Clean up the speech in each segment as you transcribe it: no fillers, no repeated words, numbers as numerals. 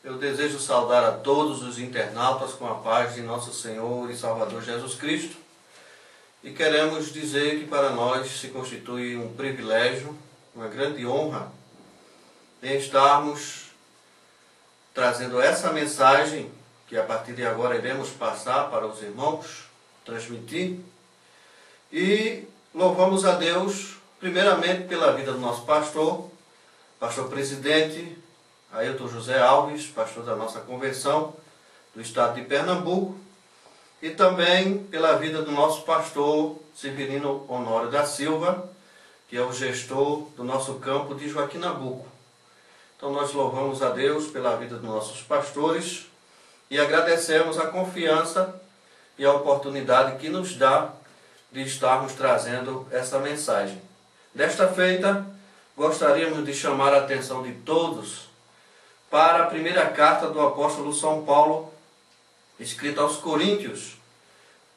Eu desejo saudar a todos os internautas com a paz de nosso Senhor e Salvador Jesus Cristo. E queremos dizer que para nós se constitui um privilégio, uma grande honra, em estarmos trazendo essa mensagem que a partir de agora iremos passar para os irmãos, transmitir. E louvamos a Deus, primeiramente pela vida do nosso pastor presidente, Ailton José Alves, pastor da nossa convenção do estado de Pernambuco, e também pela vida do nosso pastor Severino Honório da Silva, que é o gestor do nosso campo de Joaquim Nabuco. Então nós louvamos a Deus pela vida dos nossos pastores e agradecemos a confiança e a oportunidade que nos dá de estarmos trazendo essa mensagem. Desta feita, gostaríamos de chamar a atenção de todos para a primeira carta do apóstolo São Paulo, escrita aos Coríntios,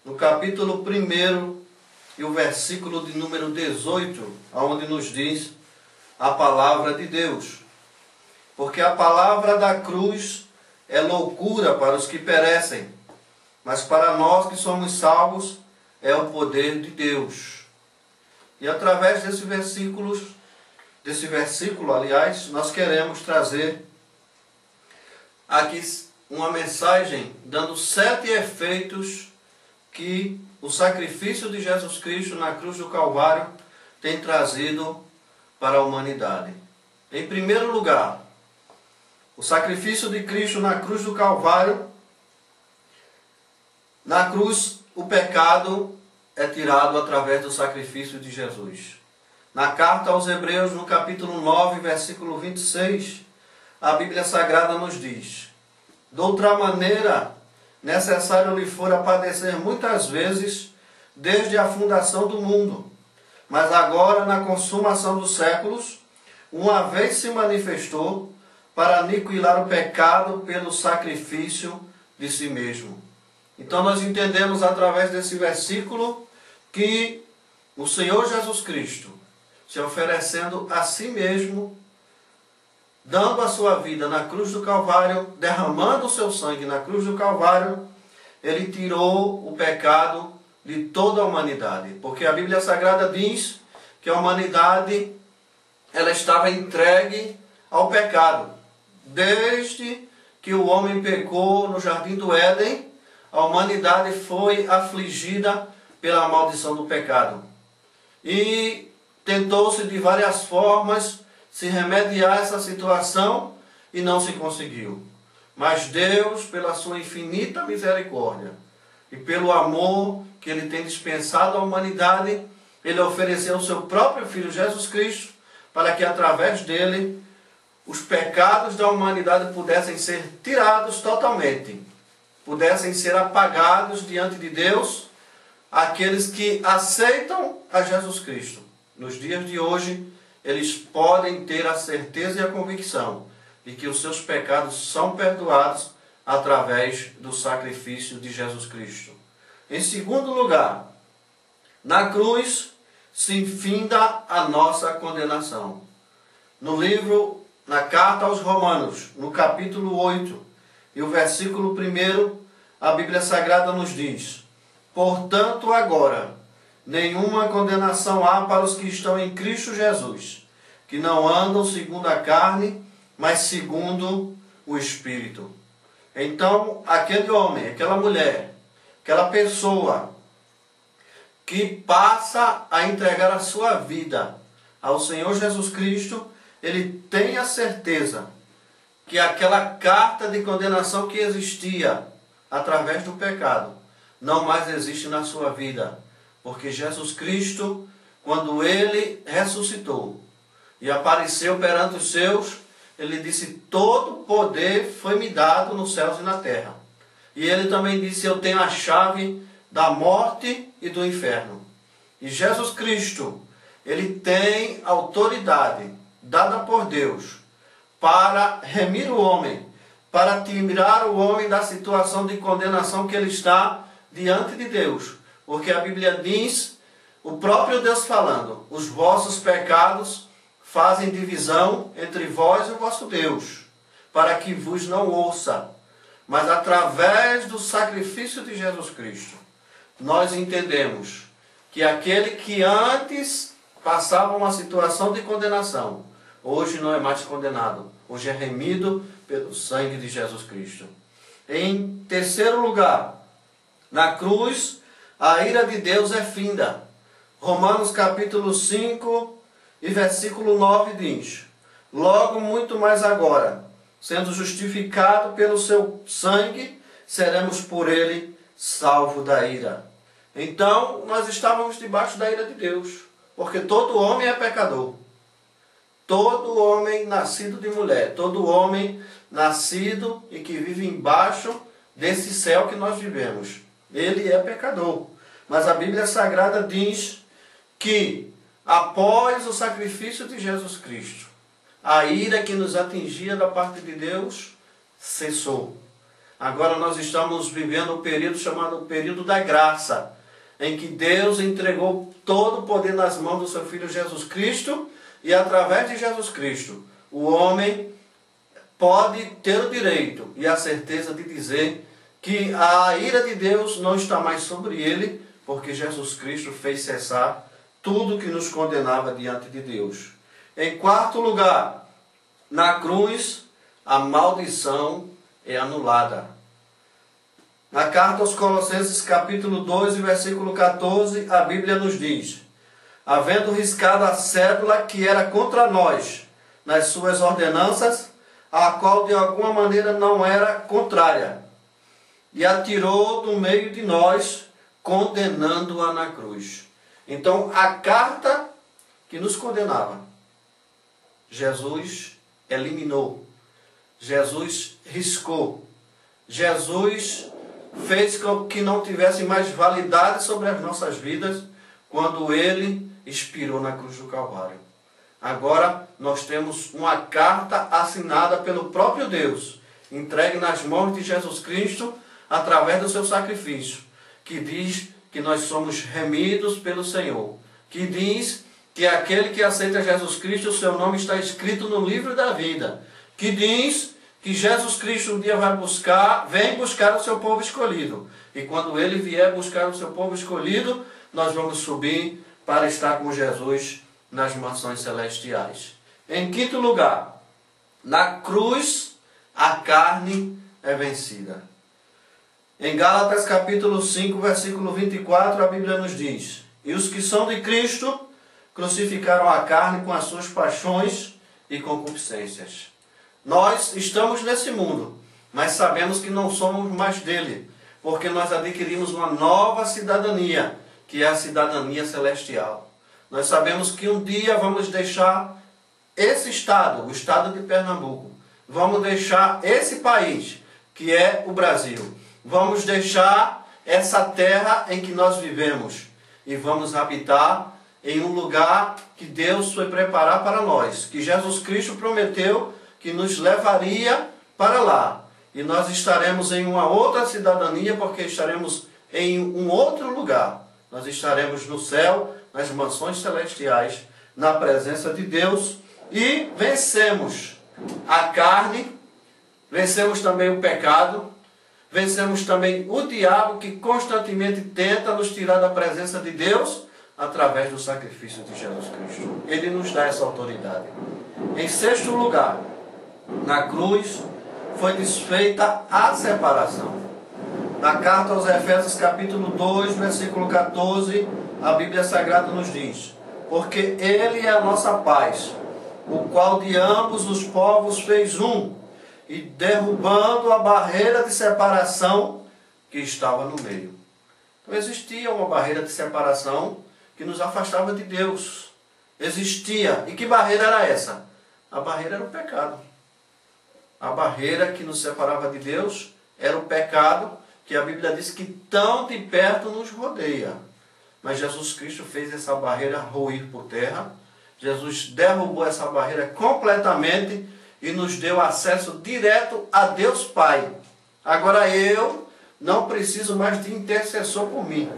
no capítulo 1 e o versículo de número 18, onde nos diz a palavra de Deus. Porque a palavra da cruz é loucura para os que perecem, mas para nós que somos salvos é o poder de Deus. E através desse versículo, nós queremos trazer aqui uma mensagem dando 7 efeitos que o sacrifício de Jesus Cristo na cruz do Calvário tem trazido para a humanidade. Em primeiro lugar, o sacrifício de Cristo na cruz do Calvário, na cruz o pecado é tirado através do sacrifício de Jesus. Na carta aos Hebreus, no capítulo 9, versículo 26, a Bíblia Sagrada nos diz: de outra maneira, necessário lhe fora padecer muitas vezes, desde a fundação do mundo. Mas agora, na consumação dos séculos, uma vez se manifestou para aniquilar o pecado pelo sacrifício de si mesmo. Então nós entendemos através desse versículo que o Senhor Jesus Cristo, se oferecendo a si mesmo, dando a sua vida na cruz do Calvário, derramando o seu sangue na cruz do Calvário, ele tirou o pecado de toda a humanidade. Porque a Bíblia Sagrada diz que a humanidade ela estava entregue ao pecado. Desde que o homem pecou no jardim do Éden, a humanidade foi afligida pela maldição do pecado. E tentou-se de várias formas se remediar essa situação e não se conseguiu. Mas Deus, pela sua infinita misericórdia e pelo amor que Ele tem dispensado à humanidade, Ele ofereceu o seu próprio Filho Jesus Cristo para que através dele os pecados da humanidade pudessem ser tirados totalmente, pudessem ser apagados diante de Deus, aqueles que aceitam a Jesus Cristo. Nos dias de hoje, eles podem ter a certeza e a convicção de que os seus pecados são perdoados através do sacrifício de Jesus Cristo. Em segundo lugar, na cruz se finda a nossa condenação. Na carta aos Romanos, no capítulo 8 e o versículo 1, a Bíblia Sagrada nos diz: portanto, agora, nenhuma condenação há para os que estão em Cristo Jesus, que não andam segundo a carne, mas segundo o Espírito. Então, aquele homem, aquela mulher, aquela pessoa que passa a entregar a sua vida ao Senhor Jesus Cristo, ele tem a certeza que aquela carta de condenação que existia através do pecado não mais existe na sua vida. Porque Jesus Cristo, quando Ele ressuscitou e apareceu perante os seus, Ele disse: todo poder foi-me dado nos céus e na terra. E Ele também disse: eu tenho a chave da morte e do inferno. E Jesus Cristo, Ele tem autoridade dada por Deus para remir o homem, para tirar o homem da situação de condenação que ele está diante de Deus. Porque a Bíblia diz, o próprio Deus falando: os vossos pecados fazem divisão entre vós e o vosso Deus, para que vos não ouça. Mas através do sacrifício de Jesus Cristo, nós entendemos que aquele que antes passava uma situação de condenação, hoje não é mais condenado. Hoje é remido pelo sangue de Jesus Cristo. Em terceiro lugar, na cruz, a ira de Deus é finda. Romanos capítulo 5 e versículo 9 diz: logo muito mais agora, sendo justificado pelo seu sangue, seremos por ele salvos da ira. Então, nós estávamos debaixo da ira de Deus, porque todo homem é pecador. Todo homem nascido de mulher, todo homem nascido e que vive embaixo desse céu que nós vivemos, ele é pecador. Mas a Bíblia Sagrada diz que após o sacrifício de Jesus Cristo, a ira que nos atingia da parte de Deus cessou. Agora nós estamos vivendo um período chamado período da graça, em que Deus entregou todo o poder nas mãos do seu Filho Jesus Cristo, e através de Jesus Cristo, o homem pode ter o direito e a certeza de dizer que a ira de Deus não está mais sobre ele, porque Jesus Cristo fez cessar tudo que nos condenava diante de Deus. Em quarto lugar, na cruz, a maldição é anulada. Na carta aos Colossenses, capítulo 2, versículo 14, a Bíblia nos diz: havendo riscado a cédula que era contra nós, nas suas ordenanças, a qual de alguma maneira não era contrária, e a tirou do meio de nós, condenando-a na cruz. Então, a carta que nos condenava, Jesus eliminou, Jesus riscou, Jesus fez com que não tivesse mais validade sobre as nossas vidas, quando ele expirou na cruz do Calvário. Agora nós temos uma carta assinada pelo próprio Deus, entregue nas mãos de Jesus Cristo através do seu sacrifício, que diz que nós somos remidos pelo Senhor, que diz que aquele que aceita Jesus Cristo, o seu nome está escrito no livro da vida, que diz que Jesus Cristo um dia vem buscar o seu povo escolhido, e quando ele vier buscar o seu povo escolhido, nós vamos subir para estar com Jesus nas mansões celestiais. Em quinto lugar, na cruz a carne é vencida. Em Gálatas capítulo 5, versículo 24, a Bíblia nos diz: e os que são de Cristo crucificaram a carne com as suas paixões e concupiscências. Nós estamos nesse mundo, mas sabemos que não somos mais dele, porque nós adquirimos uma nova cidadania, que é a cidadania celestial. Nós sabemos que um dia vamos deixar esse estado, o estado de Pernambuco. Vamos deixar esse país, que é o Brasil. Vamos deixar essa terra em que nós vivemos. E vamos habitar em um lugar que Deus foi preparar para nós, que Jesus Cristo prometeu que nos levaria para lá. E nós estaremos em uma outra cidadania, porque estaremos em um outro lugar. Nós estaremos no céu, nas mansões celestiais, na presença de Deus, e vencemos a carne, vencemos também o pecado, vencemos também o diabo, que constantemente tenta nos tirar da presença de Deus através do sacrifício de Jesus Cristo. Ele nos dá essa autoridade. Em sexto lugar, na cruz foi desfeita a separação. Na carta aos Efésios capítulo 2, versículo 14, a Bíblia Sagrada nos diz: porque ele é a nossa paz, o qual de ambos os povos fez um, e derrubando a barreira de separação que estava no meio. Então existia uma barreira de separação que nos afastava de Deus. Existia. E que barreira era essa? A barreira era o pecado. A barreira que nos separava de Deus era o pecado, que a Bíblia diz que tão de perto nos rodeia. Mas Jesus Cristo fez essa barreira ruir por terra. Jesus derrubou essa barreira completamente e nos deu acesso direto a Deus Pai. Agora eu não preciso mais de intercessor por mim,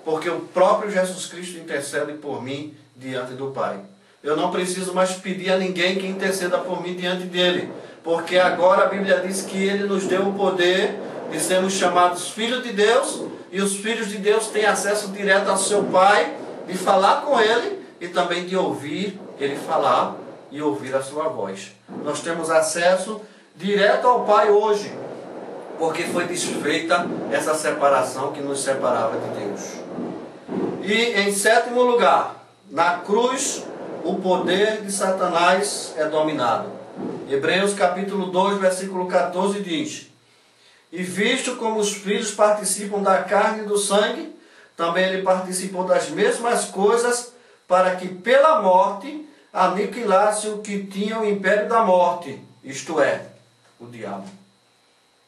porque o próprio Jesus Cristo intercede por mim diante do Pai. Eu não preciso mais pedir a ninguém que interceda por mim diante dele, porque agora a Bíblia diz que Ele nos deu o poder de sermos chamados filhos de Deus, e os filhos de Deus têm acesso direto ao seu Pai, de falar com Ele e também de ouvir Ele falar e ouvir a sua voz. Nós temos acesso direto ao Pai hoje, porque foi desfeita essa separação que nos separava de Deus. E em sétimo lugar, na cruz, o poder de Satanás é dominado. Hebreus capítulo 2, versículo 14 diz: E visto como os filhos participam da carne e do sangue, também ele participou das mesmas coisas, para que pela morte aniquilasse o que tinha o império da morte, isto é, o diabo.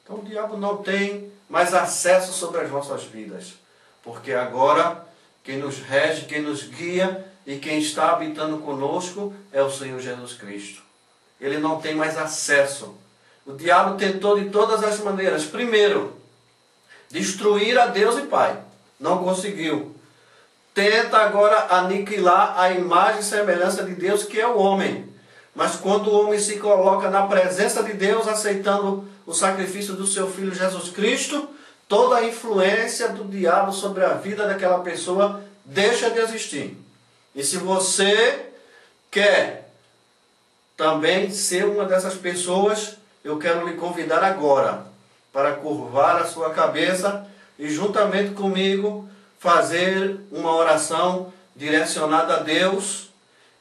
Então o diabo não tem mais acesso sobre as nossas vidas, porque agora quem nos rege, quem nos guia e quem está habitando conosco é o Senhor Jesus Cristo. Ele não tem mais acesso. O diabo tentou de todas as maneiras. Primeiro, destruir a Deus e Pai. Não conseguiu. Tenta agora aniquilar a imagem e semelhança de Deus, que é o homem. Mas quando o homem se coloca na presença de Deus, aceitando o sacrifício do seu Filho Jesus Cristo, toda a influência do diabo sobre a vida daquela pessoa deixa de existir. E se você quer também ser uma dessas pessoas, eu quero lhe convidar agora para curvar a sua cabeça e juntamente comigo fazer uma oração direcionada a Deus,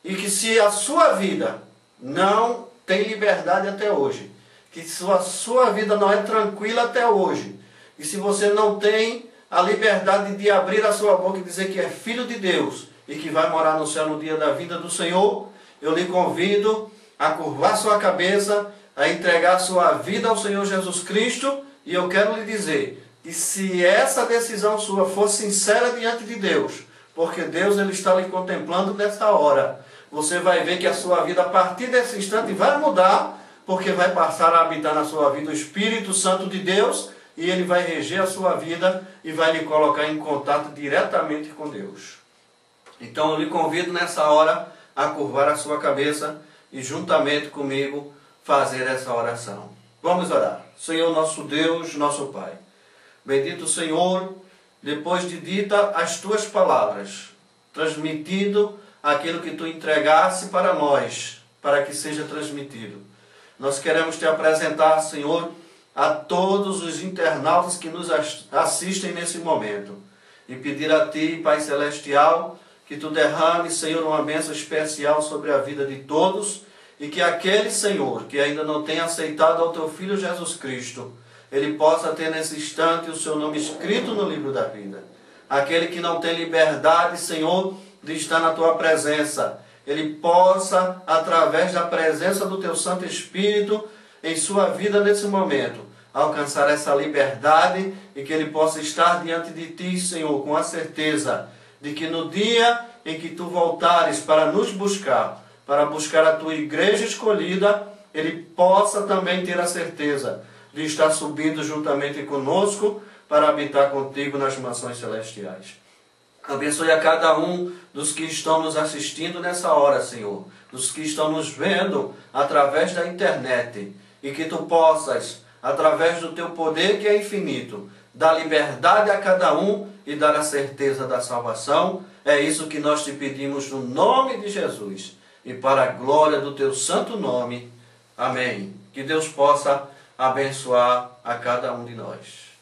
e que se a sua vida não tem liberdade até hoje, que se a sua vida não é tranquila até hoje, e se você não tem a liberdade de abrir a sua boca e dizer que é filho de Deus e que vai morar no céu no dia da vida do Senhor, eu lhe convido a curvar sua cabeça, a entregar sua vida ao Senhor Jesus Cristo, e eu quero lhe dizer que se essa decisão sua for sincera diante de Deus, porque Deus ele está lhe contemplando nessa hora, você vai ver que a sua vida a partir desse instante vai mudar, porque vai passar a habitar na sua vida o Espírito Santo de Deus, e ele vai reger a sua vida e vai lhe colocar em contato diretamente com Deus. Então eu lhe convido nessa hora a curvar a sua cabeça e juntamente comigo fazer essa oração. Vamos orar. Senhor nosso Deus, nosso Pai, bendito Senhor, depois de dita as tuas palavras, transmitido aquilo que tu entregasse para nós, para que seja transmitido, nós queremos te apresentar, Senhor, a todos os internautas que nos assistem nesse momento, e pedir a Ti, Pai Celestial, que Tu derrame, Senhor, uma bênção especial sobre a vida de todos, e que aquele, Senhor, que ainda não tem aceitado ao Teu Filho Jesus Cristo, ele possa ter nesse instante o seu nome escrito no livro da vida. Aquele que não tem liberdade, Senhor, de estar na Tua presença, ele possa, através da presença do Teu Santo Espírito, em sua vida nesse momento, alcançar essa liberdade e que ele possa estar diante de Ti, Senhor, com a certeza de que no dia em que Tu voltares para nos buscar, para buscar a Tua igreja escolhida, ele possa também ter a certeza de estar subindo juntamente conosco para habitar contigo nas mansões celestiais. Abençoe a cada um dos que estão nos assistindo nessa hora, Senhor, dos que estão nos vendo através da internet, e que Tu possas, através do Teu poder que é infinito, dar liberdade a cada um e dar a certeza da salvação. É isso que nós te pedimos no nome de Jesus e para a glória do Teu santo nome. Amém. Que Deus possa abençoar a cada um de nós.